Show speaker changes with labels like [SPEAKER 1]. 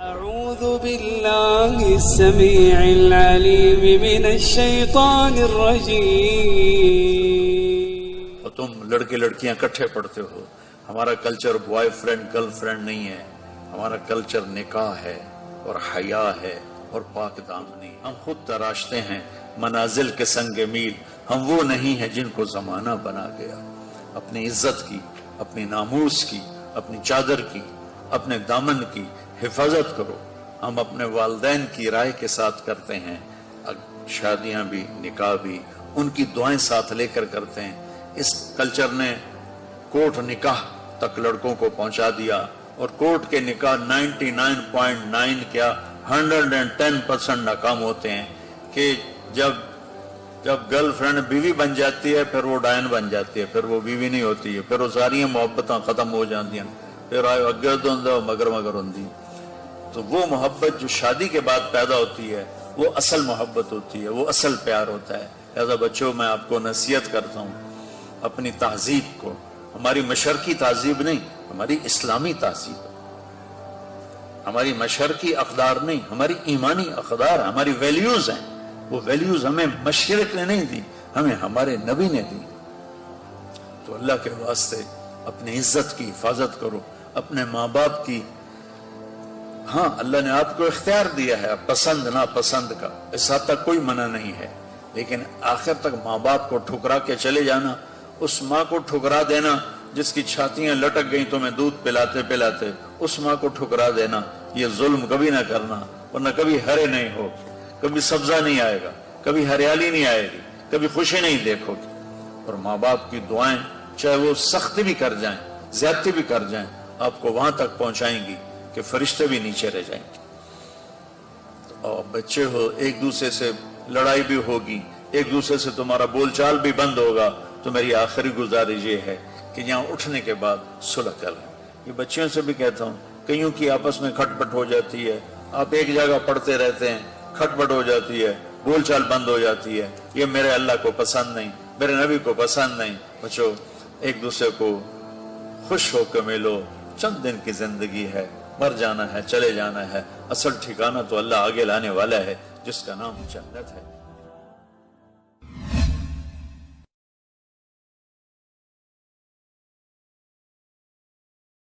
[SPEAKER 1] أعوذ بالله السميع العليم من الشيطان الرجيم.
[SPEAKER 2] تم لڑکے لڑکیاں کٹھے پڑھتے ہو. ہمارا culture boy friend girl friend نہیں ہے. ہمارا کلچر نکاح ہے اور حیا ہے اور پاک دامنی. ہم خود تراشتے ہیں منازل کے سنگ میل. ہم وہ نہیں ہیں جن کو زمانہ بنا گیا. اپنی عزت کی، اپنی ناموس کی، اپنی چادر کی، اپنے دامن کی حفاظت کرو. ہم اپنے والدین کی رائے کے ساتھ کرتے ہیں. شادیاں بھی، نکاح بھی ان کی دعائیں ساتھ لے کر کرتے ہیں. اس کلچر نے کورٹ نکاح تک لڑکوں کو پہنچا دیا، اور کورٹ کے نکاح 99.9 کیا 110% ناکام ہوتے ہیں. کہ جب گرل فرینڈ بیوی بن جاتی ہے پھر وہ ڈائن بن جاتی ہے، پھر وہ بیوی نہیں ہوتی ہے، پھر وہ ساری محبتاں ختم ہو جاتی ہیں. پھر آئے اگے دو مگر ہوندی. تو وہ محبت جو شادی کے بعد پیدا ہوتی ہے وہ اصل محبت ہوتی ہے، وہ اصل پیار ہوتا ہے. لہذا بچوں، میں آپ کو نصیحت کرتا ہوں، اپنی تہذیب کو، ہماری مشرقی تہذیب نہیں، ہماری اسلامی تہذیب، ہماری مشرقی اقدار نہیں، ہماری ایمانی اقدار، ہماری ویلیوز ہیں. وہ ویلیوز ہمیں مشرق نے نہیں دی، ہمیں ہمارے نبی نے دی. تو اللہ کے واسطے اپنی عزت کی حفاظت کرو. اپنے ماں باپ کی، ہاں اللہ نے آپ کو اختیار دیا ہے پسند ناپسند کا، اس حد تک کوئی منع نہیں ہے، لیکن آخر تک ماں باپ کو ٹھکرا کے چلے جانا، اس ماں کو ٹھکرا دینا جس کی چھاتیاں لٹک گئیں تمہیں دودھ پلاتے پلاتے، اس ماں کو ٹھکرا دینا، یہ ظلم کبھی نہ کرنا، ورنہ کبھی ہرے نہیں ہو، کبھی سبزہ نہیں آئے گا، کبھی ہریالی نہیں آئے گی، کبھی خوشی نہیں دیکھو گی. اور ماں باپ کی دعائیں چاہے وہ سختی بھی کر جائیں، زیادتی بھی کر جائیں، آپ کو وہاں تک پہنچائیں گی کہ فرشتے بھی نیچے رہ جائیں گے. اور بچے ہو، ایک دوسرے سے لڑائی بھی ہوگی، ایک دوسرے سے تمہارا بول چال بھی بند ہوگا. تو میری آخری گزارش یہ ہے کہ یہاں اٹھنے کے بعد صلح کر لیں. یہ بچیوں سے بھی کہتا ہوں، کئیوں کی آپس میں کھٹ پٹ ہو جاتی ہے، آپ ایک جگہ پڑھتے رہتے ہیں، کھٹ پٹ ہو جاتی ہے، بول چال بند ہو جاتی ہے. یہ میرے اللہ کو پسند نہیں، میرے نبی کو پسند نہیں. بچو، ایک دوسرے کو خوش ہو کے ملو. چند دن کی زندگی ہے، مر جانا ہے، چلے جانا ہے. اصل ٹھکانہ تو اللہ آگے لانے والا ہے جس کا نام جنت ہے.